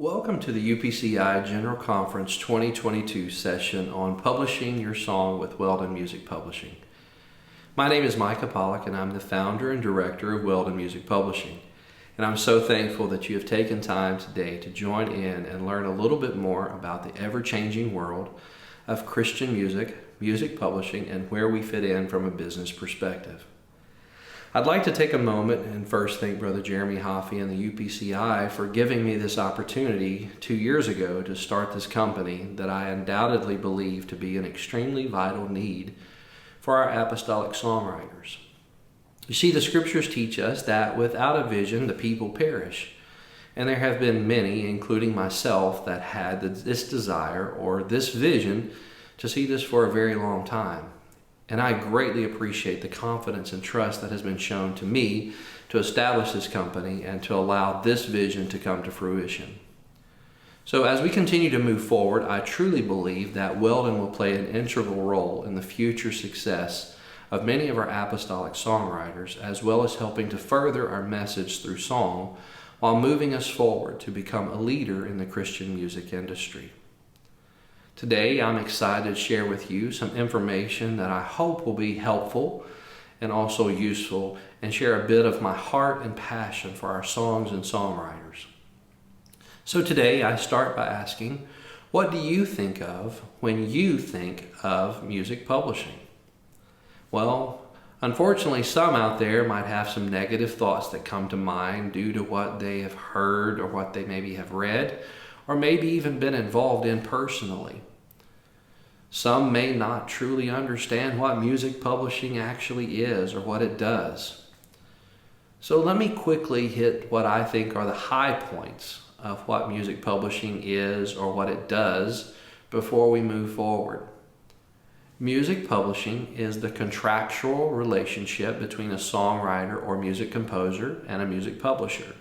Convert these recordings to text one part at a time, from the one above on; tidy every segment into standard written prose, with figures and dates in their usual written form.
Welcome to the UPCI General Conference 2022 session on Publishing Your Song with Weldon Music Publishing. My name is Micah Pollock and I'm the founder and director of Weldon Music Publishing. And I'm so thankful that you have taken time today to join in and learn a little bit more about the ever-changing world of Christian music, music publishing, and where we fit in from a business perspective. I'd like to take a moment and first thank Brother Jeremy Hoffey and the UPCI for giving me this opportunity 2 years ago to start this company that I undoubtedly believe to be an extremely vital need for our apostolic songwriters. You see, the scriptures teach us that without a vision, the people perish. And there have been many, including myself, that had this desire or this vision to see this for a very long time. And I greatly appreciate the confidence and trust that has been shown to me to establish this company and to allow this vision to come to fruition. So as we continue to move forward, I truly believe that Weldon will play an integral role in the future success of many of our apostolic songwriters, as well as helping to further our message through song while moving us forward to become a leader in the Christian music industry. Today, I'm excited to share with you some information that I hope will be helpful and also useful, and share a bit of my heart and passion for our songs and songwriters. So today, I start by asking, what do you think of when you think of music publishing? Well, unfortunately, some out there might have some negative thoughts that come to mind due to what they have heard or what they maybe have read, or maybe even been involved in personally. Some may not truly understand what music publishing actually is or what it does. So let me quickly hit what I think are the high points of what music publishing is or what it does before we move forward. Music publishing is the contractual relationship between a songwriter or music composer and a music publisher,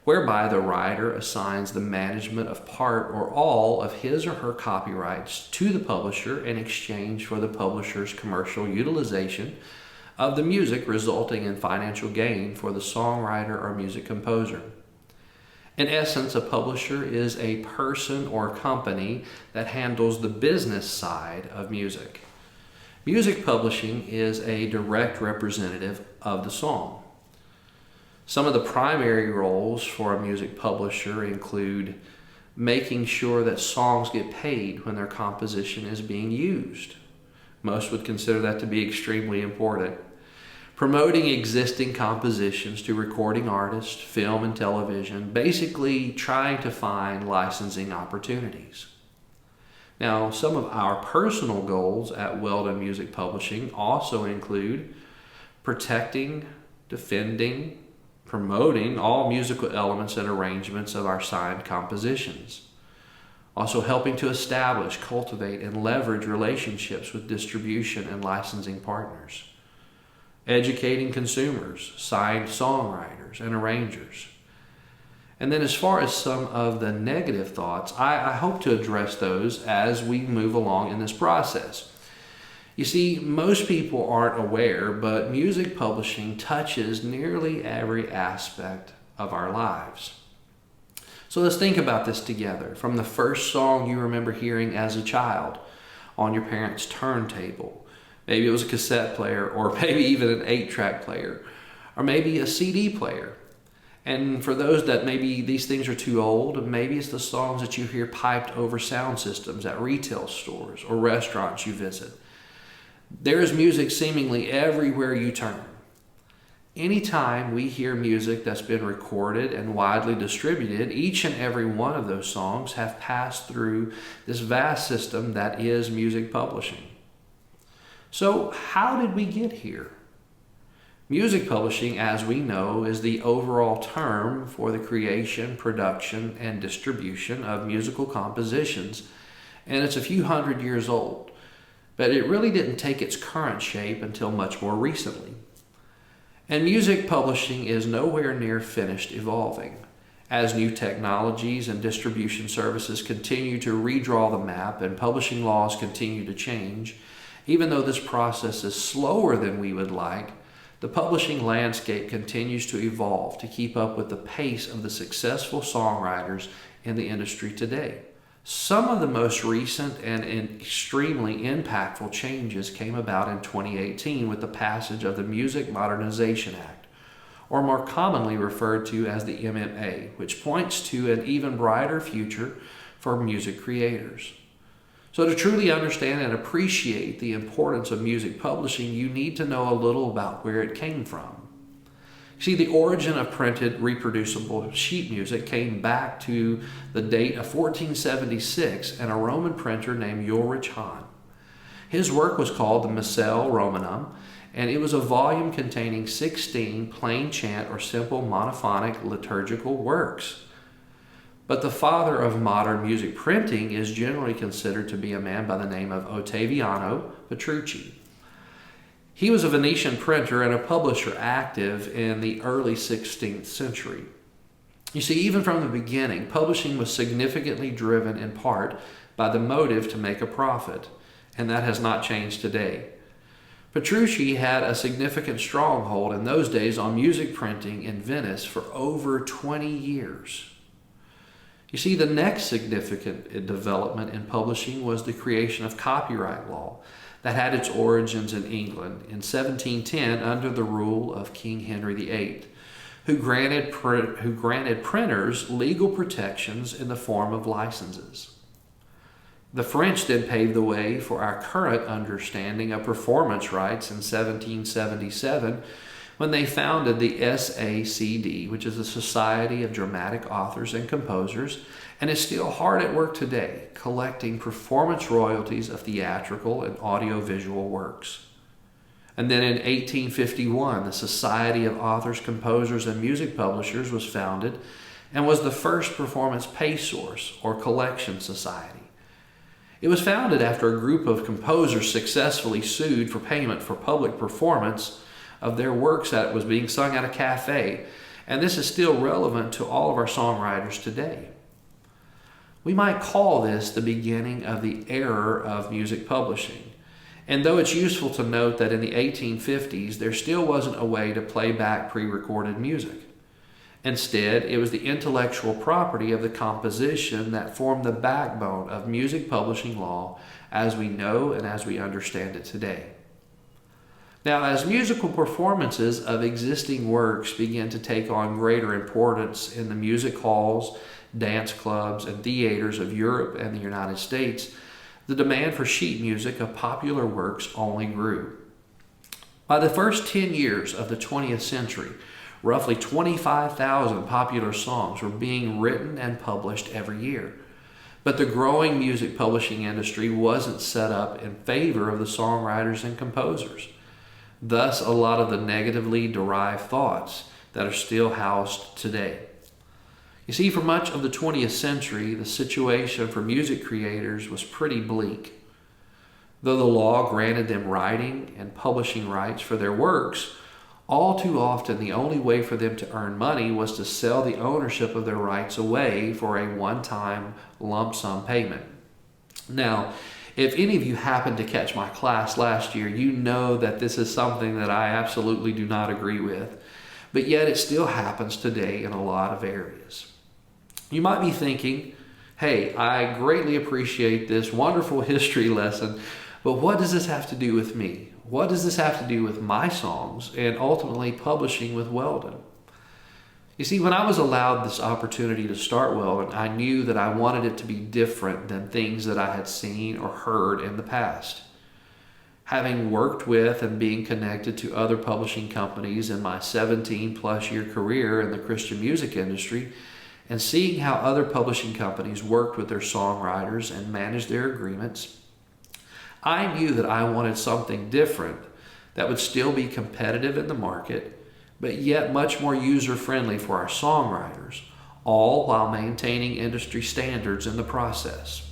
whereby the writer assigns the management of part or all of his or her copyrights to the publisher in exchange for the publisher's commercial utilization of the music, resulting in financial gain for the songwriter or music composer. In essence, a publisher is a person or company that handles the business side of music. Music publishing is a direct representative of the song. Some of the primary roles for a music publisher include making sure that songs get paid when their composition is being used. Most would consider that to be extremely important. Promoting existing compositions to recording artists, film and television, basically trying to find licensing opportunities. Now, some of our personal goals at Weldon Music Publishing also include protecting, defending, promoting all musical elements and arrangements of our signed compositions. Also helping to establish, cultivate, and leverage relationships with distribution and licensing partners. Educating consumers, signed songwriters, and arrangers. And then as far as some of the negative thoughts, I hope to address those as we move along in this process. You see, most people aren't aware, but music publishing touches nearly every aspect of our lives. So let's think about this together. From the first song you remember hearing as a child on your parents' turntable, maybe it was a cassette player, or maybe even an 8-track player, or maybe a CD player. And for those that maybe these things are too old, maybe it's the songs that you hear piped over sound systems at retail stores or restaurants you visit. There is music seemingly everywhere you turn. Anytime we hear music that's been recorded and widely distributed, each and every one of those songs have passed through this vast system that is music publishing. So how did we get here? Music publishing, as we know, is the overall term for the creation, production, and distribution of musical compositions, and it's a few hundred years old. But it really didn't take its current shape until much more recently. And music publishing is nowhere near finished evolving. As new technologies and distribution services continue to redraw the map and publishing laws continue to change, even though this process is slower than we would like, the publishing landscape continues to evolve to keep up with the pace of the successful songwriters in the industry today. Some of the most recent and extremely impactful changes came about in 2018 with the passage of the Music Modernization Act, or more commonly referred to as the MMA, which points to an even brighter future for music creators. So to truly understand and appreciate the importance of music publishing, you need to know a little about where it came from. See, the origin of printed reproducible sheet music came back to the date of 1476 and a Roman printer named Ulrich Hahn. His work was called the Missale Romanum, and it was a volume containing 16 plain chant or simple monophonic liturgical works. But the father of modern music printing is generally considered to be a man by the name of Ottaviano Petrucci. He was a Venetian printer and a publisher active in the early 16th century. You see, even from the beginning, publishing was significantly driven in part by the motive to make a profit, and that has not changed today. Petrucci had a significant stronghold in those days on music printing in Venice for over 20 years. You see, the next significant development in publishing was the creation of copyright law that had its origins in England in 1710 under the rule of King Henry VIII, who granted printers legal protections in the form of licenses. The French then paved the way for our current understanding of performance rights in 1777 when they founded the SACD, which is the Society of Dramatic Authors and Composers, and is still hard at work today, collecting performance royalties of theatrical and audiovisual works. And then in 1851, the Society of Authors, Composers, and Music Publishers was founded and was the first performance pay source or collection society. It was founded after a group of composers successfully sued for payment for public performance of their works that was being sung at a cafe, and this is still relevant to all of our songwriters today. We might call this the beginning of the era of music publishing. And though it's useful to note that in the 1850s, there still wasn't a way to play back pre-recorded music. Instead, it was the intellectual property of the composition that formed the backbone of music publishing law as we know and as we understand it today. Now, as musical performances of existing works began to take on greater importance in the music halls, dance clubs, and theaters of Europe and the United States, the demand for sheet music of popular works only grew. By the first 10 years of the 20th century, roughly 25,000 popular songs were being written and published every year. But the growing music publishing industry wasn't set up in favor of the songwriters and composers. Thus, a lot of the negatively derived thoughts that are still housed today. You see, for much of the 20th century, the situation for music creators was pretty bleak. Though the law granted them writing and publishing rights for their works, all too often the only way for them to earn money was to sell the ownership of their rights away for a one-time lump sum payment. Now, if any of you happened to catch my class last year, you know that this is something that I absolutely do not agree with, but yet it still happens today in a lot of areas. You might be thinking, hey, I greatly appreciate this wonderful history lesson, but what does this have to do with me? What does this have to do with my songs and ultimately publishing with Weldon? You see, when I was allowed this opportunity to start Weldon, I knew that I wanted it to be different than things that I had seen or heard in the past. Having worked with and being connected to other publishing companies in my 17-plus year career in the Christian music industry, and seeing how other publishing companies worked with their songwriters and managed their agreements, I knew that I wanted something different that would still be competitive in the market, but yet much more user-friendly for our songwriters, all while maintaining industry standards in the process.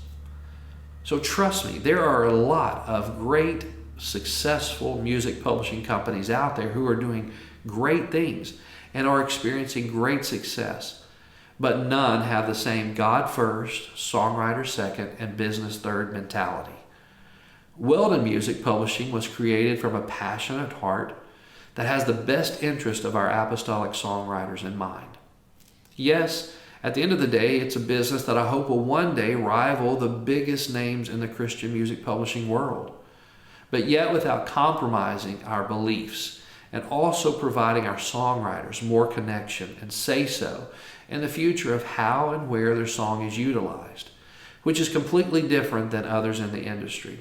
So trust me, there are a lot of great, successful music publishing companies out there who are doing great things and are experiencing great success, but none have the same God first, songwriter second, and business third mentality. Weldon Music Publishing was created from a passionate heart that has the best interest of our apostolic songwriters in mind. Yes, At the end of the day, it's a business that I hope will one day rival the biggest names in the Christian music publishing world, but yet without compromising our beliefs and also providing our songwriters more connection and say-so in the future of how and where their song is utilized, which is completely different than others in the industry.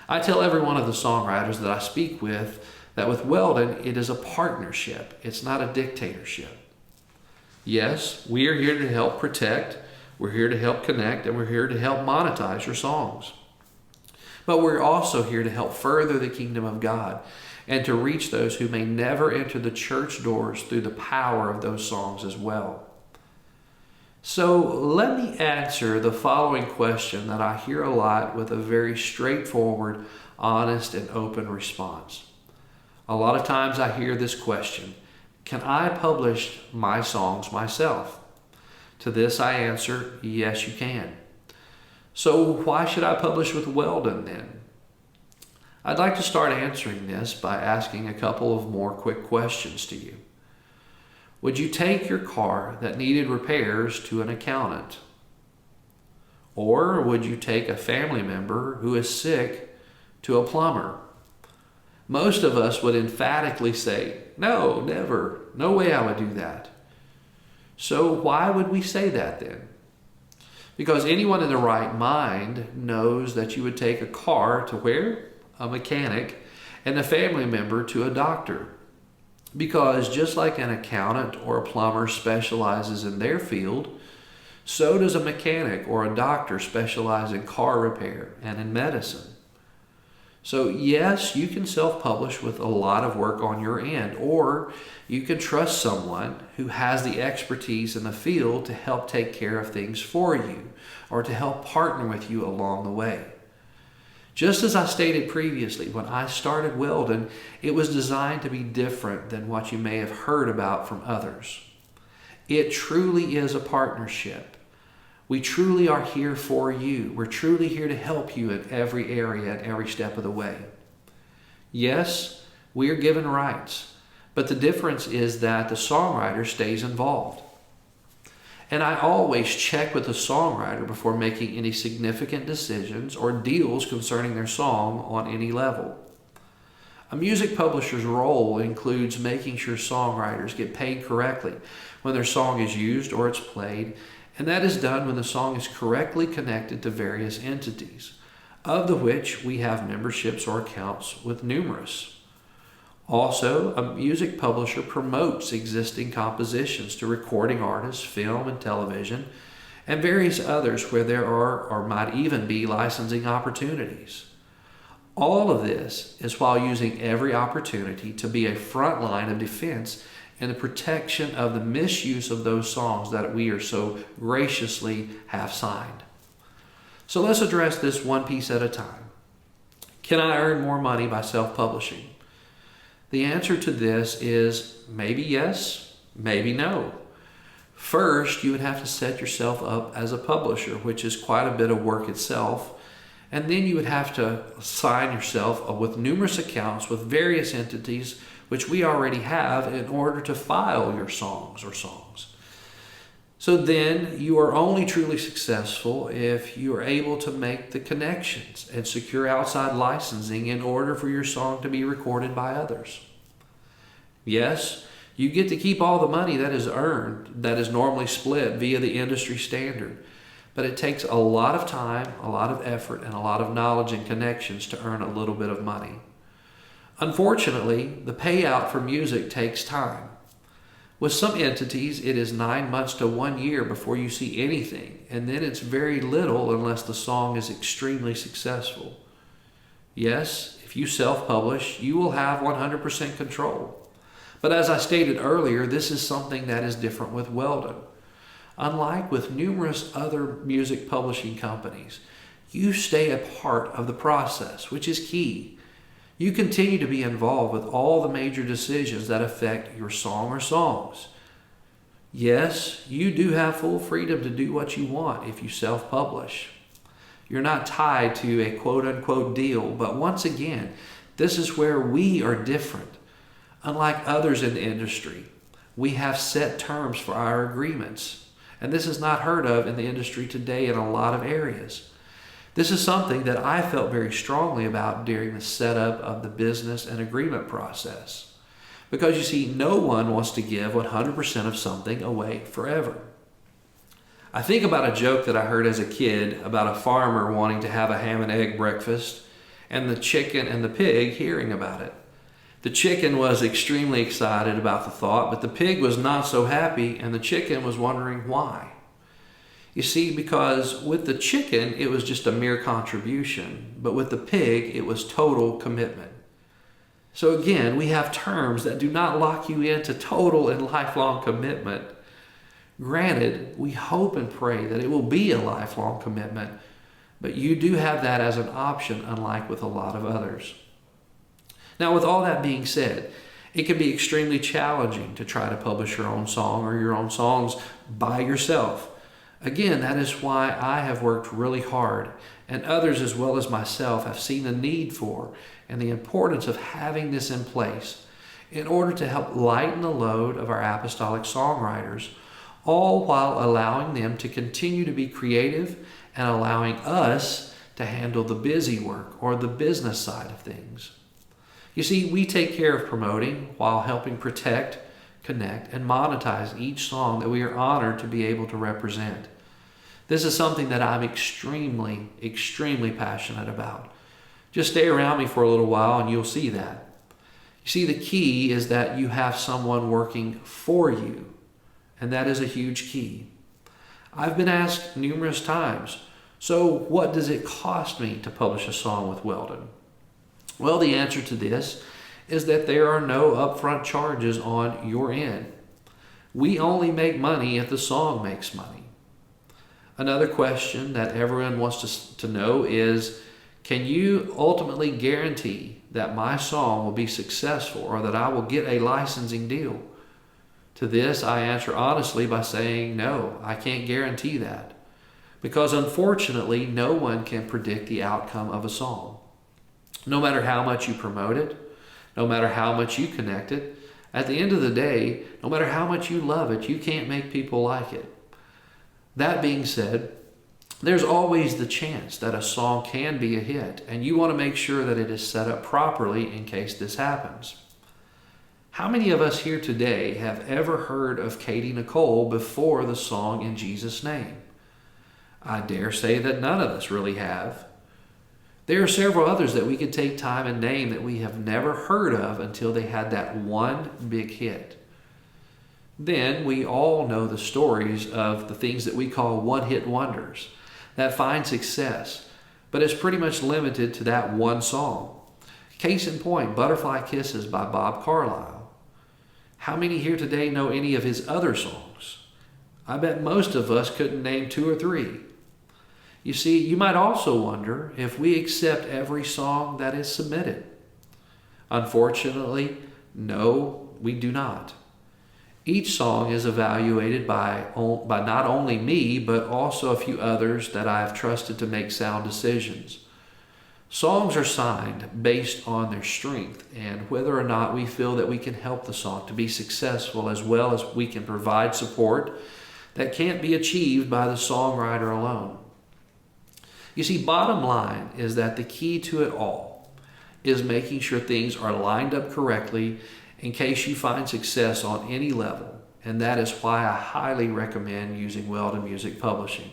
I tell every one of the songwriters that I speak with that with Weldon, it is a partnership. It's not a dictatorship. Yes, we are here to help protect, we're here to help connect, and we're here to help monetize your songs. But we're also here to help further the kingdom of God and to reach those who may never enter the church doors through the power of those songs as well. So let me answer the following question that I hear a lot with a very straightforward, honest, and open response. A lot of times I hear this question: can I publish my songs myself? To this I answer, yes, you can. So why should I publish with Weldon then? I'd like to start answering this by asking a couple of more quick questions to you. Would you take your car that needed repairs to an accountant? Or would you take a family member who is sick to a plumber? Most of us would emphatically say, no, never, no way I would do that. So why would we say that then? Because anyone in the right mind knows that you would take a car to where? A mechanic, and a family member to a doctor. Because just like an accountant or a plumber specializes in their field, so does a mechanic or a doctor specialize in car repair and in medicine. So yes, you can self-publish with a lot of work on your end, or you can trust someone who has the expertise in the field to help take care of things for you, or to help partner with you along the way. Just as I stated previously, when I started Weldon, it was designed to be different than what you may have heard about from others. It truly is a partnership. We truly are here for you. We're truly here to help you in every area and every step of the way. Yes, we are given rights, but the difference is that the songwriter stays involved. And I always check with the songwriter before making any significant decisions or deals concerning their song on any level. A music publisher's role includes making sure songwriters get paid correctly when their song is used or it's played, and that is done when the song is correctly connected to various entities, of the which we have memberships or accounts with numerous. Also, a music publisher promotes existing compositions to recording artists, film and television, and various others where there are or might even be licensing opportunities. All of this is while using every opportunity to be a front line of defense and the protection of the misuse of those songs that we are so graciously have signed. So let's address this one piece at a time. Can I earn more money by self-publishing? The answer to this is maybe yes, maybe no. First, you would have to set yourself up as a publisher, which is quite a bit of work itself. And then you would have to sign yourself with numerous accounts with various entities, which we already have, in order to file your songs. So then you are only truly successful if you are able to make the connections and secure outside licensing in order for your song to be recorded by others. Yes, you get to keep all the money that is earned, that is normally split via the industry standard, but it takes a lot of time, a lot of effort, and a lot of knowledge and connections to earn a little bit of money. Unfortunately, the payout for music takes time. With some entities, it is 9 months to 1 year before you see anything, and then it's very little unless the song is extremely successful. Yes, if you self-publish, you will have 100% control. But as I stated earlier, this is something that is different with Weldon. Unlike with numerous other music publishing companies, you stay a part of the process, which is key. You continue to be involved with all the major decisions that affect your song or songs. Yes, you do have full freedom to do what you want if you self-publish. You're not tied to a quote-unquote deal, but once again, this is where we are different. Unlike others in the industry, we have set terms for our agreements. And this is not heard of in the industry today in a lot of areas. This is something that I felt very strongly about during the setup of the business and agreement process. Because you see, no one wants to give 100% of something away forever. I think about a joke that I heard as a kid about a farmer wanting to have a ham and egg breakfast and the chicken and the pig hearing about it. The chicken was extremely excited about the thought, but the pig was not so happy, and the chicken was wondering why. You see, because with the chicken, it was just a mere contribution, but with the pig, it was total commitment. So again, we have terms that do not lock you into total and lifelong commitment. Granted, we hope and pray that it will be a lifelong commitment, but you do have that as an option, unlike with a lot of others. Now, with all that being said, it can be extremely challenging to try to publish your own song or your own songs by yourself. Again, that is why I have worked really hard, and others as well as myself have seen the need for and the importance of having this in place in order to help lighten the load of our apostolic songwriters, all while allowing them to continue to be creative and allowing us to handle the busy work or the business side of things. You see, we take care of promoting while helping protect, connect, and monetize each song that we are honored to be able to represent. This is something that I'm extremely, extremely passionate about. Just stay around me for a little while and you'll see that. You see, the key is that you have someone working for you, and that is a huge key. I've been asked numerous times, so what does it cost me to publish a song with Weldon? Well, the answer to this is that there are no upfront charges on your end. We only make money if the song makes money. Another question that everyone wants to know is, can you ultimately guarantee that my song will be successful or that I will get a licensing deal? To this, I answer honestly by saying, no, I can't guarantee that. Because unfortunately, no one can predict the outcome of a song. No matter how much you promote it, no matter how much you connect it, at the end of the day, no matter how much you love it, you can't make people like it. That being said, there's always the chance that a song can be a hit, and you want to make sure that it is set up properly in case this happens. How many of us here today have ever heard of Katie Nicole before the song In Jesus' Name? I dare say that none of us really have. There are several others that we could take time and name that we have never heard of until they had that one big hit. Then we all know the stories of the things that we call one-hit wonders that find success, but it's pretty much limited to that one song. Case in point, Butterfly Kisses by Bob Carlyle. How many here today know any of his other songs? I bet most of us couldn't name 2 or 3. You see, you might also wonder if we accept every song that is submitted. Unfortunately, no, we do not. Each song is evaluated by not only me, but also a few others that I have trusted to make sound decisions. Songs are signed based on their strength and whether or not we feel that we can help the song to be successful, as well as we can provide support that can't be achieved by the songwriter alone. You see, bottom line is that the key to it all is making sure things are lined up correctly in case you find success on any level, and that is why I highly recommend using Weldon Music Publishing.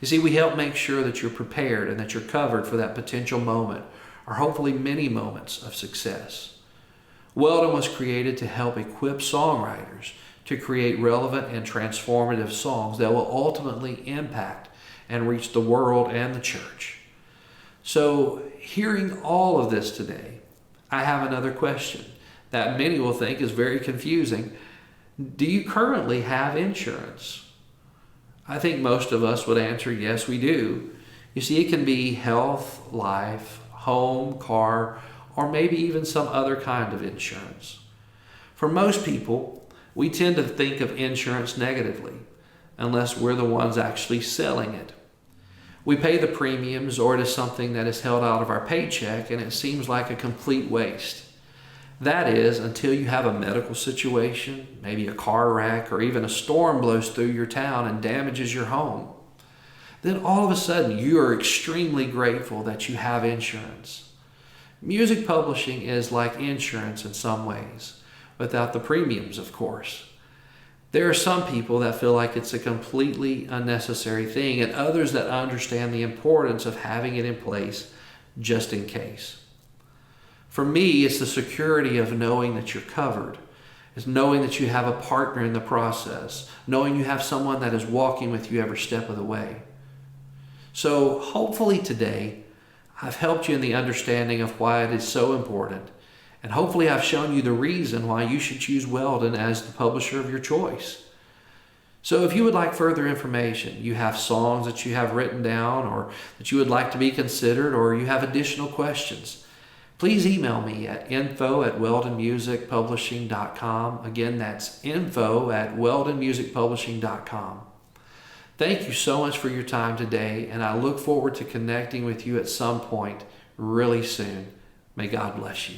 You see, we help make sure that you're prepared and that you're covered for that potential moment, or hopefully many moments of success. Weldon was created to help equip songwriters to create relevant and transformative songs that will ultimately impact and reach the world and the church. So, hearing all of this today, I have another question that many will think is very confusing. Do you currently have insurance? I think most of us would answer, yes, we do. You see, it can be health, life, home, car, or maybe even some other kind of insurance. For most people, we tend to think of insurance negatively, unless we're the ones actually selling it. We pay the premiums, or it is something that is held out of our paycheck, and it seems like a complete waste. That is, until you have a medical situation, maybe a car wreck, or even a storm blows through your town and damages your home. Then all of a sudden you are extremely grateful that you have insurance. Music publishing is like insurance in some ways, without the premiums, of course. There are some people that feel like it's a completely unnecessary thing, and others that understand the importance of having it in place just in case. For me, it's the security of knowing that you're covered. It's knowing that you have a partner in the process, knowing you have someone that is walking with you every step of the way. So hopefully today, I've helped you in the understanding of why it is so important. And hopefully I've shown you the reason why you should choose Weldon as the publisher of your choice. So if you would like further information, you have songs that you have written down or that you would like to be considered, or you have additional questions, please email me at info@weldonmusicpublishing.com. Again, that's info@weldonmusicpublishing.com. Thank you so much for your time today, and I look forward to connecting with you at some point really soon. May God bless you.